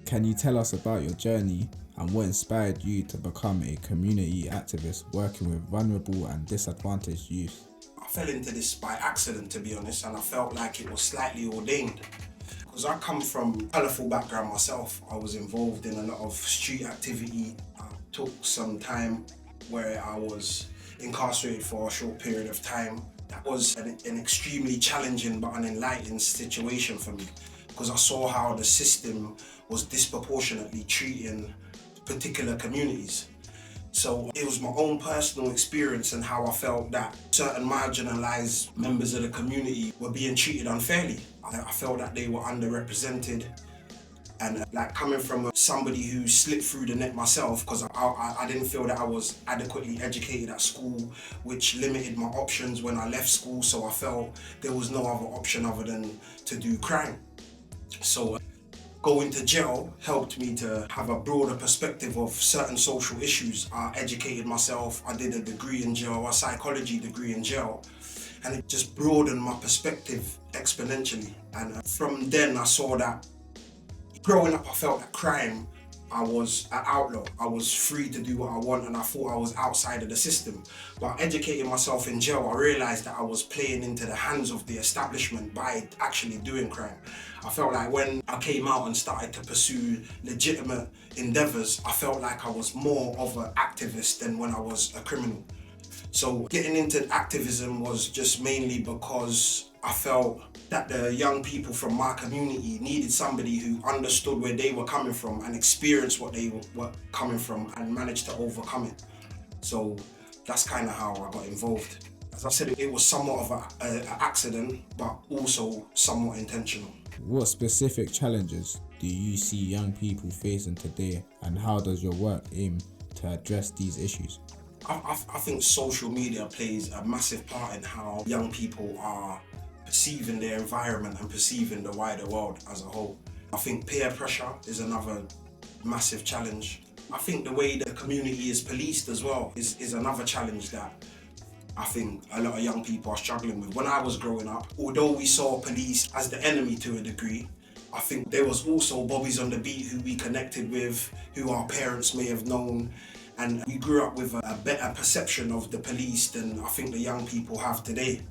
Can you tell us about your journey and what inspired you to become a community activist working with vulnerable and disadvantaged youth? I fell into this by accident, to be honest, and I felt like it was slightly ordained. Because I come from a colourful background myself. I was involved in a lot of street activity. I took some time where I was incarcerated for a short period of time. That was an extremely challenging but an enlightening situation for me, because I saw how the system was disproportionately treating particular communities. So it was my own personal experience and how I felt that certain marginalised members of the community were being treated unfairly. I felt that they were underrepresented, and like coming from somebody who slipped through the net myself, because I didn't feel that I was adequately educated at school, which limited my options when I left school, so I felt there was no other option other than to do crime. So going to jail helped me to have a broader perspective of certain social issues. I educated myself, I did a degree in jail, a psychology degree in jail, and it just broadened my perspective exponentially. And from then I saw that growing up, I felt that crime, I was an outlaw. I was free to do what I want, and I thought I was outside of the system. But educating myself in jail, I realized that I was playing into the hands of the establishment by actually doing crime. I felt like when I came out and started to pursue legitimate endeavors, I felt like I was more of an activist than when I was a criminal. So getting into activism was just mainly because I felt that the young people from my community needed somebody who understood where they were coming from and experienced what they were coming from and managed to overcome it. So that's kind of how I got involved. As I said, it was somewhat of an accident, but also somewhat intentional. What specific challenges do you see young people facing today, and how does your work aim to address these issues? I think social media plays a massive part in how young people are perceiving their environment and perceiving the wider world as a whole. I think peer pressure is another massive challenge. I think the way the community is policed as well is another challenge that I think a lot of young people are struggling with. When I was growing up, although we saw police as the enemy to a degree, I think there was also bobbies on the beat who we connected with, who our parents may have known, and we grew up with a better perception of the police than I think the young people have today.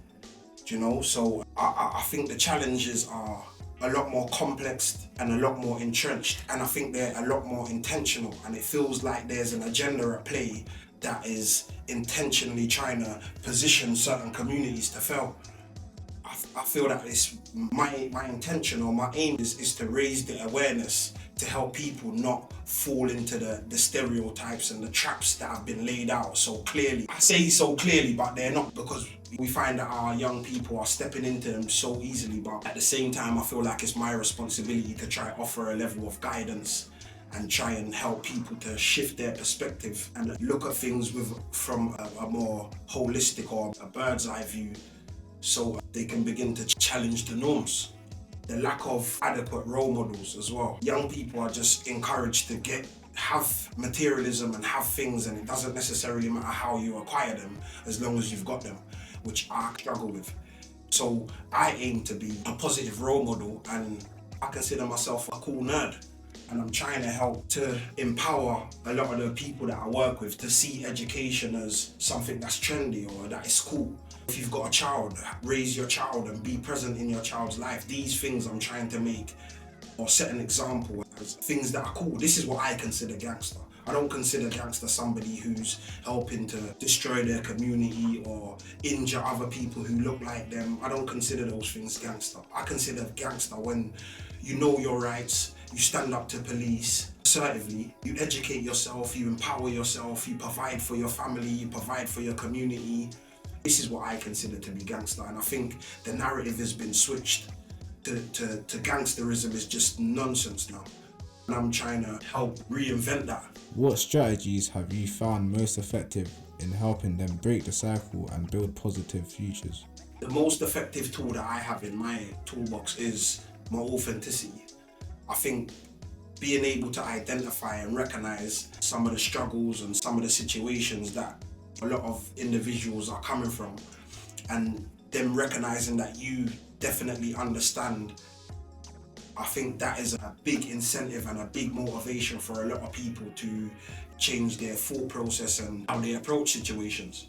You know, so I think the challenges are a lot more complex and a lot more entrenched, and I think they're a lot more intentional, and it feels like there's an agenda at play that is intentionally trying to position certain communities to fail. I feel that it's my intention or my aim is to raise the awareness to help people not fall into the stereotypes and the traps that have been laid out so clearly. I say so clearly, but they're not, because we find that our young people are stepping into them so easily. But at the same time, I feel like it's my responsibility to try to offer a level of guidance and try and help people to shift their perspective and look at things from a more holistic or a bird's eye view, so they can begin to challenge the norms. The lack of adequate role models as well. Young people are just encouraged to have materialism and have things, and it doesn't necessarily matter how you acquire them as long as you've got them, which I struggle with. So I aim to be a positive role model, and I consider myself a cool nerd. And I'm trying to help to empower a lot of the people that I work with to see education as something that's trendy or that is cool. If you've got a child, raise your child and be present in your child's life. These things I'm trying to make or set an example as things that are cool. This is what I consider gangster. I don't consider gangster somebody who's helping to destroy their community or injure other people who look like them. I don't consider those things gangster. I consider gangster when you know your rights, you stand up to police assertively, you educate yourself, you empower yourself, you provide for your family, you provide for your community. This is what I consider to be gangster, and I think the narrative has been switched to gangsterism is just nonsense now. And I'm trying to help reinvent that. What strategies have you found most effective in helping them break the cycle and build positive futures? The most effective tool that I have in my toolbox is my authenticity. I think being able to identify and recognize some of the struggles and some of the situations that a lot of individuals are coming from, and them recognizing that you definitely understand I think that is a big incentive and a big motivation for a lot of people to change their thought process and how they approach situations.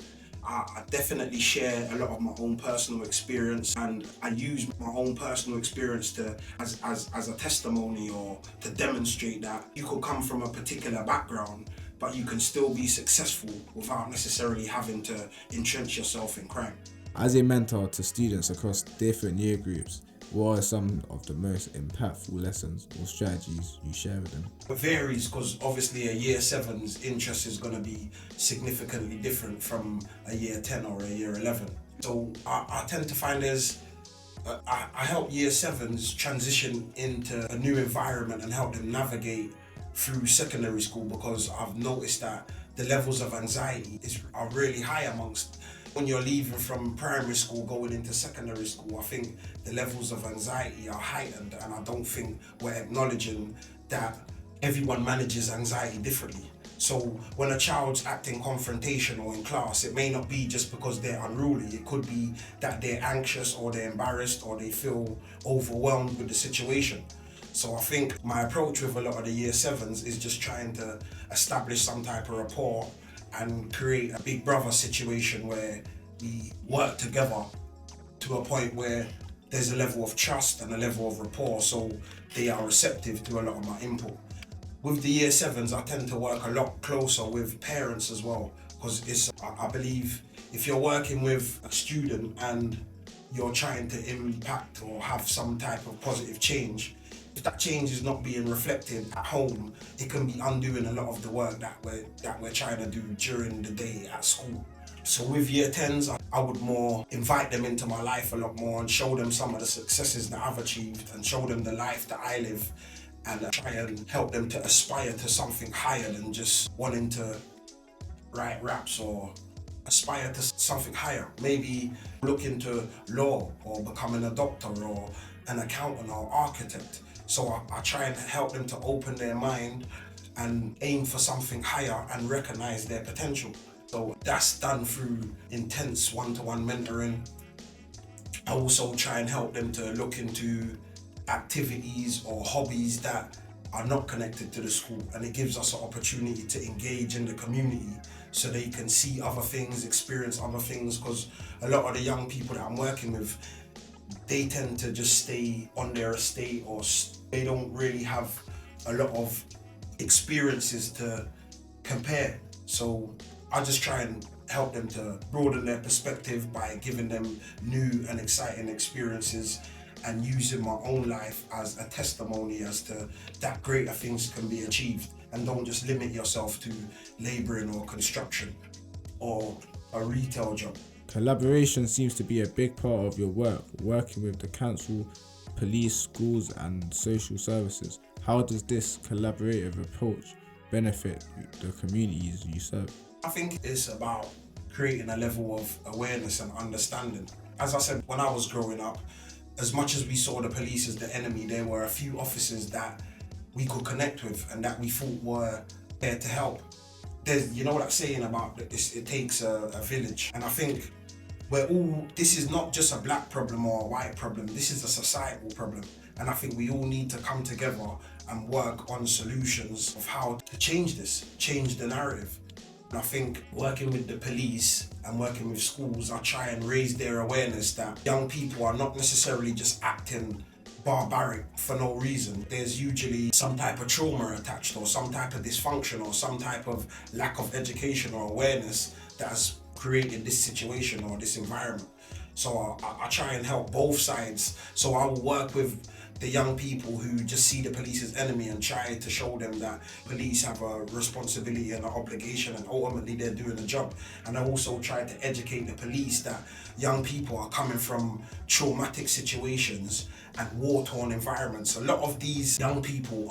I definitely share a lot of my own personal experience, and I use my own personal experience to as a testimony or to demonstrate that you could come from a particular background but you can still be successful without necessarily having to entrench yourself in crime. As a mentor to students across different year groups, what are some of the most impactful lessons or strategies you share with them? It varies because obviously a year 7's interest is going to be significantly different from a year 10 or a year 11. So I tend to find I help year 7's transition into a new environment and help them navigate through secondary school, because I've noticed that the levels of anxiety are really high amongst when you're leaving from primary school going into secondary school. I think the levels of anxiety are heightened, and I don't think we're acknowledging that everyone manages anxiety differently. So when a child's acting confrontational in class, it may not be just because they're unruly. It could be that they're anxious or they're embarrassed or they feel overwhelmed with the situation. So I think my approach with a lot of the year 7's is just trying to establish some type of rapport and create a big brother situation where we work together to a point where there's a level of trust and a level of rapport, so they are receptive to a lot of my input. With the year 7's, I tend to work a lot closer with parents as well, because I believe if you're working with a student and you're trying to impact or have some type of positive change, if that change is not being reflected at home, it can be undoing a lot of the work that we're trying to do during the day at school. So with year 10's, I would more invite them into my life a lot more and show them some of the successes that I've achieved and show them the life that I live, and try and help them to aspire to something higher than just wanting to write raps, or aspire to something higher. Maybe look into law or becoming a doctor or an accountant or architect. So I try and help them to open their mind and aim for something higher and recognize their potential. So that's done through intense one-to-one mentoring. I also try and help them to look into activities or hobbies that are not connected to the school, and it gives us an opportunity to engage in the community so they can see other things, experience other things, because a lot of the young people that I'm working with, they tend to just stay on their estate, or they don't really have a lot of experiences to compare. So I just try and help them to broaden their perspective by giving them new and exciting experiences and using my own life as a testimony as to that greater things can be achieved, and don't just limit yourself to labouring or construction or a retail job. Collaboration seems to be a big part of your work, working with the council, police, schools and social services. How does this collaborative approach benefit the communities you serve? I think it's about creating a level of awareness and understanding. As I said, when I was growing up, as much as we saw the police as the enemy, there were a few officers that we could connect with and that we thought were there to help. There's, you know that saying about this, it takes a village. And I think this is not just a black problem or a white problem, this is a societal problem. And I think we all need to come together and work on solutions of how to change this, change the narrative. And I think working with the police and working with schools, I try and raise their awareness that young people are not necessarily just acting barbaric for no reason. There's usually some type of trauma attached, or some type of dysfunction, or some type of lack of education or awareness that has created this situation or this environment. So I try and help both sides. So I will work with the young people who just see the police as enemy and try to show them that police have a responsibility and an obligation, and ultimately they're doing the job. And I also try to educate the police that young people are coming from traumatic situations and war-torn environments. A lot of these young people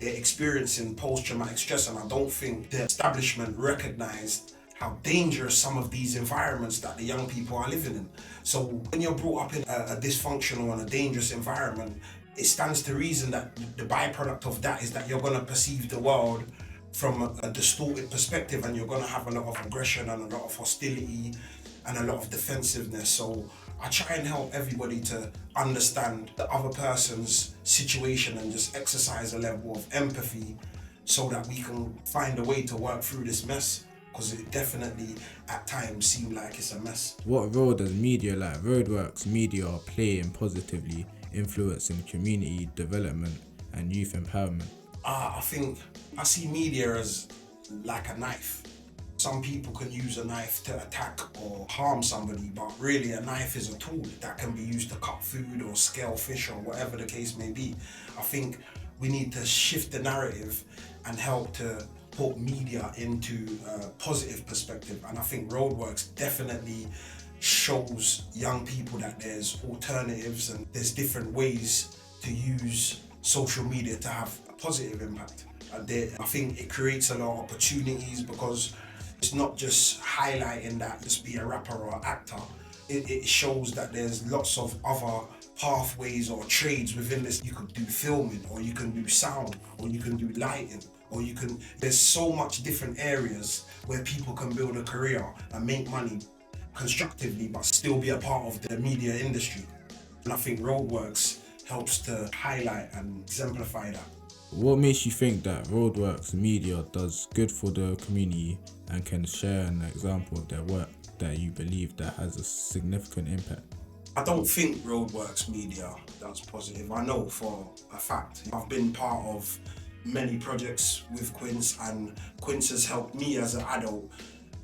they're experiencing post-traumatic stress, and I don't think the establishment recognized how dangerous some of these environments that the young people are living in. So when you're brought up in a dysfunctional and a dangerous environment, it stands to reason that the byproduct of that is that you're going to perceive the world from a distorted perspective, and you're going to have a lot of aggression and a lot of hostility and a lot of defensiveness. So I try and help everybody to understand the other person's situation and just exercise a level of empathy so that we can find a way to work through this mess, because it definitely at times seems like it's a mess. What role does media like Roadworks Media play in positively influencing community development and youth empowerment? I think I see media as like a knife. Some people can use a knife to attack or harm somebody, but really a knife is a tool that can be used to cut food or scale fish or whatever the case may be. I think we need to shift the narrative and help to put media into a positive perspective. And I think Roadworks definitely shows young people that there's alternatives and there's different ways to use social media to have a positive impact. I think it creates a lot of opportunities, because it's not just highlighting that just be a rapper or actor. It shows that there's lots of other pathways or trades within this. You could do filming, or you can do sound, or you can do lighting, or there's so much different areas where people can build a career and make money constructively but still be a part of the media industry. And I think Roadworks helps to highlight and exemplify that. What makes you think that Roadworks Media does good for the community and can share an example of their work that you believe that has a significant impact? I don't think Roadworks Media does positive. I know for a fact. I've been part of many projects with Quince, and Quince has helped me as an adult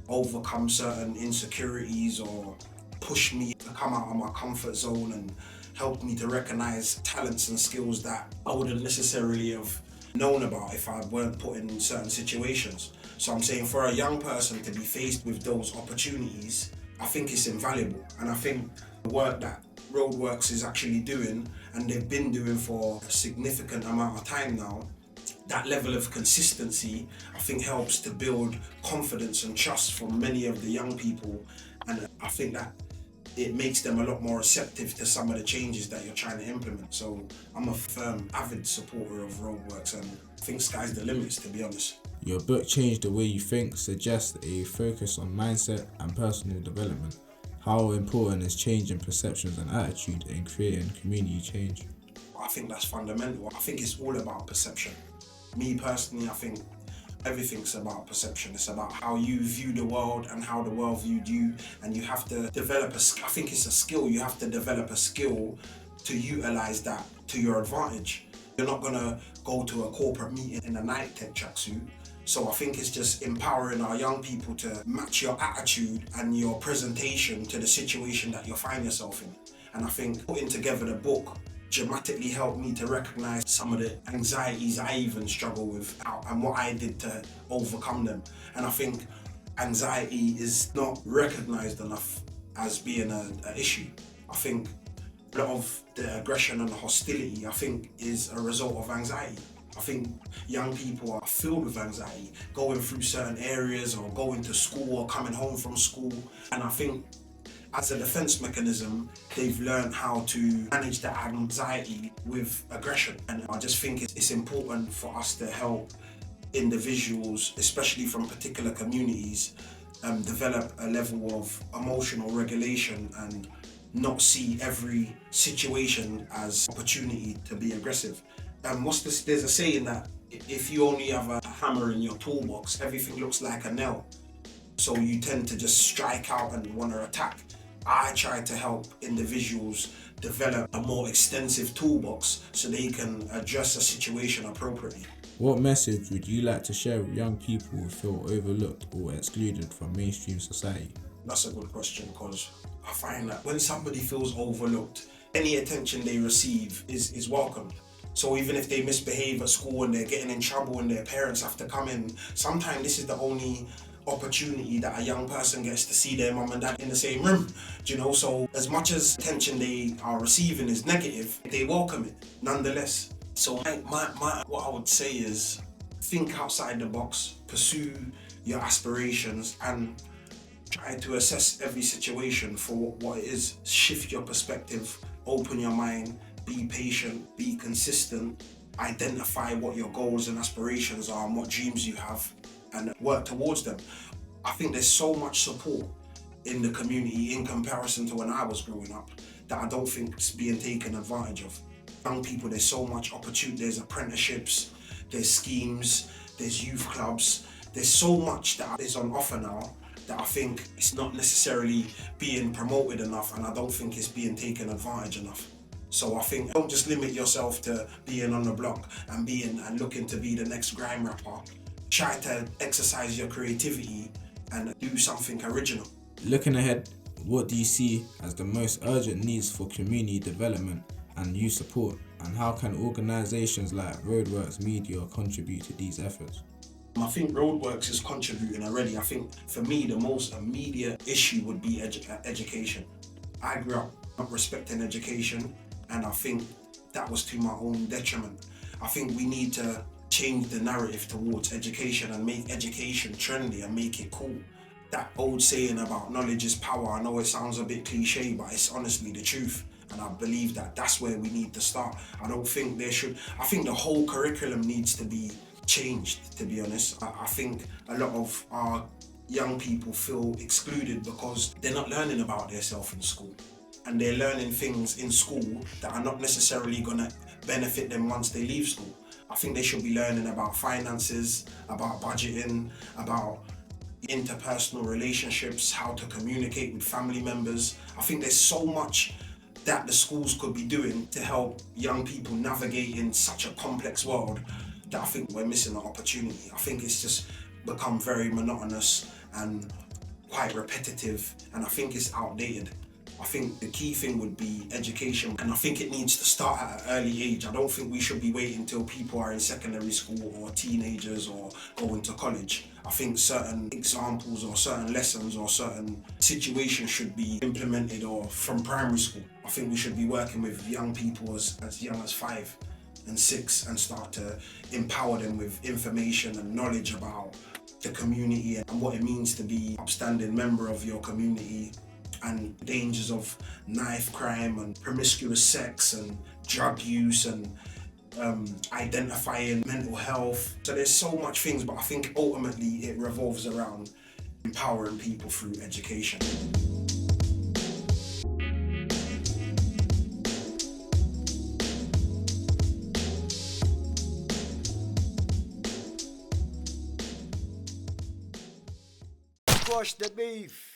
overcome certain insecurities or push me to come out of my comfort zone and helped me to recognize talents and skills that I wouldn't necessarily have known about if I weren't put in certain situations. So I'm saying for a young person to be faced with those opportunities, I think it's invaluable. And I think the work that Roadworks is actually doing, and they've been doing for a significant amount of time now, that level of consistency, I think helps to build confidence and trust from many of the young people. And I think that it makes them a lot more receptive to some of the changes that you're trying to implement. So I'm a firm, avid supporter of Roadworks, and I think sky's the limits, to be honest. Your book Change the Way You Think suggests a focus on mindset and personal development. How important is changing perceptions and attitude in creating community change? I think that's fundamental. I think it's all about perception. Me personally, I think everything's about perception. It's about how you view the world and how the world viewed you, and you have to develop I think it's a skill. You have to develop a skill to utilize that to your advantage. You're not gonna go to a corporate meeting in a night tech tracksuit. So I think it's just empowering our young people to match your attitude and your presentation to the situation that you find yourself in. And I think putting together the book dramatically helped me to recognize some of the anxieties I even struggle with and what I did to overcome them. And I think anxiety is not recognized enough as being an issue. I think a lot of the aggression and the hostility, I think, is a result of anxiety. I think young people are filled with anxiety, going through certain areas or going to school or coming home from school. And I think as a defense mechanism, they've learned how to manage the anxiety with aggression. And I just think it's important for us to help individuals, especially from particular communities, develop a level of emotional regulation and not see every situation as opportunity to be aggressive. There's a saying that if you only have a hammer in your toolbox, everything looks like a nail. So you tend to just strike out and want to attack. I try to help individuals develop a more extensive toolbox so they can address a situation appropriately. What message would you like to share with young people who feel overlooked or excluded from mainstream society? That's a good question, because I find that when somebody feels overlooked, any attention they receive is welcomed. So even if they misbehave at school and they're getting in trouble and their parents have to come in, sometimes this is the only opportunity that a young person gets to see their mum and dad in the same room. Do you know? So as much as attention they are receiving is negative, they welcome it nonetheless. So what I would say is think outside the box, pursue your aspirations, and try to assess every situation for what it is. Shift your perspective, open your mind, be patient, be consistent, identify what your goals and aspirations are and what dreams you have, and work towards them. I think there's so much support in the community in comparison to when I was growing up that I don't think is being taken advantage of. Young people, there's so much opportunity, there's apprenticeships, there's schemes, there's youth clubs, there's so much that is on offer now that I think it's not necessarily being promoted enough, and I don't think it's being taken advantage enough. So I think don't just limit yourself to being on the block and looking to be the next grime rapper. Try to exercise your creativity and do something original. Looking ahead, what do you see as the most urgent needs for community development and youth support, and how can organisations like Roadworks Media contribute to these efforts? I think Roadworks is contributing already. I think for me the most immediate issue would be education. I grew up not respecting education, and I think that was to my own detriment. I think we need to change the narrative towards education and make education trendy and make it cool. That old saying about knowledge is power, I know it sounds a bit cliche, but it's honestly the truth. And I believe that that's where we need to start. I think the whole curriculum needs to be changed, to be honest. I think a lot of our young people feel excluded because they're not learning about themselves in school. And they're learning things in school that are not necessarily gonna benefit them once they leave school. I think they should be learning about finances, about budgeting, about interpersonal relationships, how to communicate with family members. I think there's so much that the schools could be doing to help young people navigate in such a complex world that I think we're missing an opportunity. I think it's just become very monotonous and quite repetitive, and I think it's outdated. I think the key thing would be education, and I think it needs to start at an early age. I don't think we should be waiting until people are in secondary school or teenagers or going to college. I think certain examples or certain lessons or certain situations should be implemented or from primary school. I think we should be working with young people as young as 5 and 6 and start to empower them with information and knowledge about the community and what it means to be an upstanding member of your community, and dangers of knife crime and promiscuous sex and drug use and identifying mental health. So there's so much things, but I think ultimately it revolves around empowering people through education. Squash the beef.